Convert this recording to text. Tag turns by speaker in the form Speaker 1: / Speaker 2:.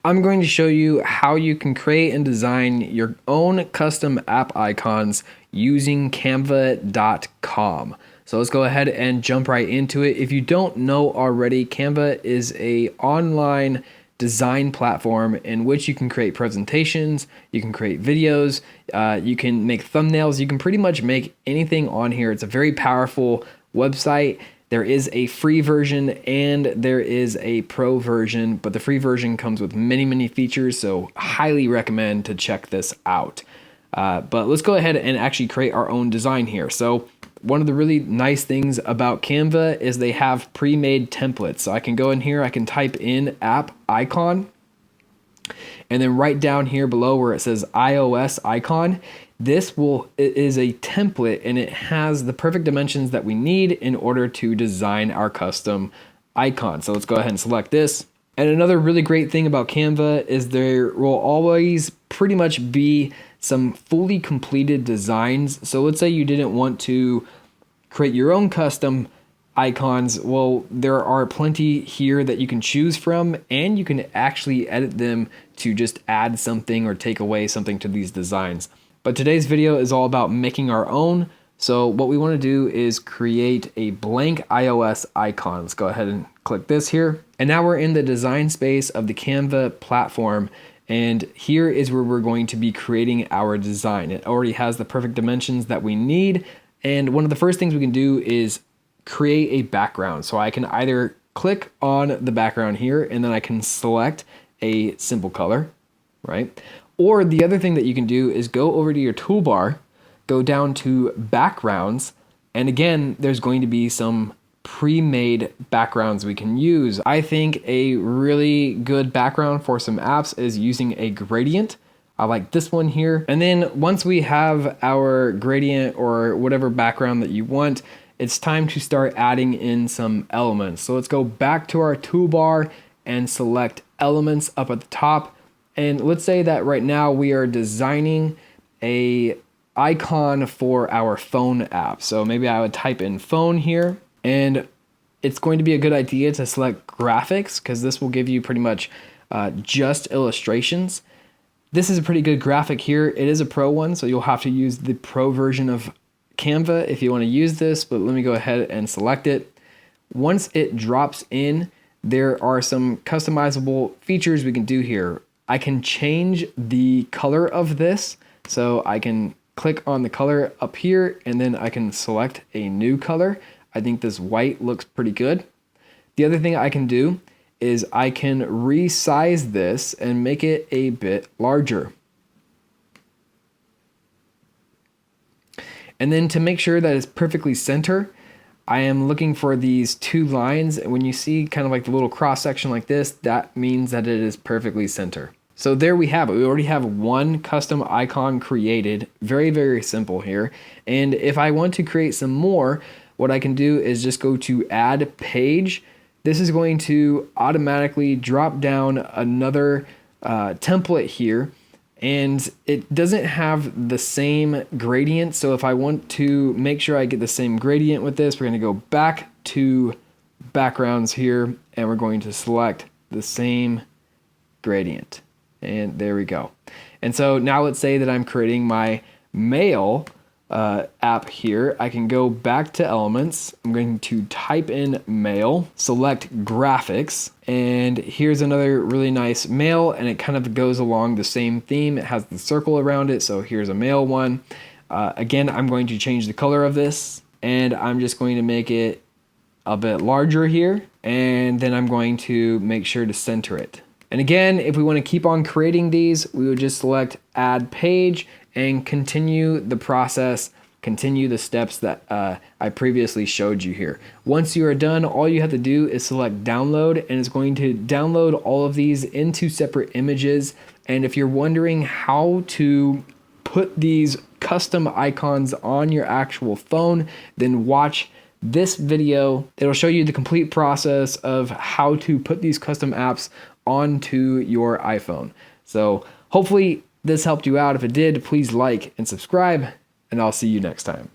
Speaker 1: I'm going to show you how you can create and design your own custom app icons using canva.com. So let's go ahead and jump right into it. If you don't know already, Canva is an online design platform in which you can create presentations, you can create videos, you can make thumbnails, you can pretty much make anything on here. It's a very powerful website. There is a free version and there is a pro version, but the free version comes with many features, so highly recommend to check this out. But let's go ahead and actually create our own design here. So one of the really nice things about Canva is they have pre-made templates. So I can go in here, I can type in app icon, and then right down here below where it says iOS icon, it is a template and it has the perfect dimensions that we need in order to design our custom icon. So let's go ahead and select this. And another really great thing about Canva is there will always pretty much be some fully completed designs. So let's say you didn't want to create your own custom icons. Well, there are plenty here that you can choose from, and you can actually edit them to just add something or take away something to these designs. But today's video is all about making our own. So what we want to do is create a blank iOS icon. Let's go ahead and click this here. And now we're in the design space of the Canva platform. And here is where we're going to be creating our design. It already has the perfect dimensions that we need. And one of the first things we can do is create a background. So I can either click on the background here and then I can select a simple color, right? Or the other thing that you can do is go over to your toolbar, go down to backgrounds, and again, there's going to be some pre-made backgrounds we can use. I think a really good background for some apps is using a gradient. I like this one here. And then once we have our gradient or whatever background that you want, it's time to start adding in some elements. So let's go back to our toolbar and select elements up at the top. And let's say that right now we are designing a icon for our phone app. So maybe I would type in phone here, and it's going to be a good idea to select graphics because this will give you pretty much just illustrations. This is a pretty good graphic here. It is a pro one, so you'll have to use the pro version of Canva if you want to use this, but let me go ahead and select it. Once it drops in, there are some customizable features we can do here. I can change the color of this, so I can click on the color up here and then I can select a new color. I think this white looks pretty good. The other thing I can do is I can resize this and make it a bit larger. And then to make sure that it's perfectly center, I am looking for these two lines. When you see kind of like the little cross section like this, that means that it is perfectly center. So there we have it. We already have one custom icon created. Very simple here. And if I want to create some more, what I can do is just go to add page. This is going to automatically drop down another template here. And it doesn't have the same gradient. So if I want to make sure I get the same gradient with this, we're going to go back to backgrounds here and we're going to select the same gradient. And there we go. And so now let's say that I'm creating my mail app here. I can go back to elements. I'm going to type in mail, select graphics, and here's another really nice mail, and it kind of goes along the same theme. It has the circle around it, so here's a mail one. Again, I'm going to change the color of this, and I'm just going to make it a bit larger here, and then I'm going to make sure to center it. And again, if we want to keep on creating these, we would just select add page and continue the process, continue the steps that I previously showed you here. Once you are done, all you have to do is select download, and it's going to download all of these into separate images. And if you're wondering how to put these custom icons on your actual phone, then watch this video. It'll show you the complete process of how to put these custom apps onto your iPhone. So hopefully this helped you out. If it did, please like and subscribe, and I'll see you next time.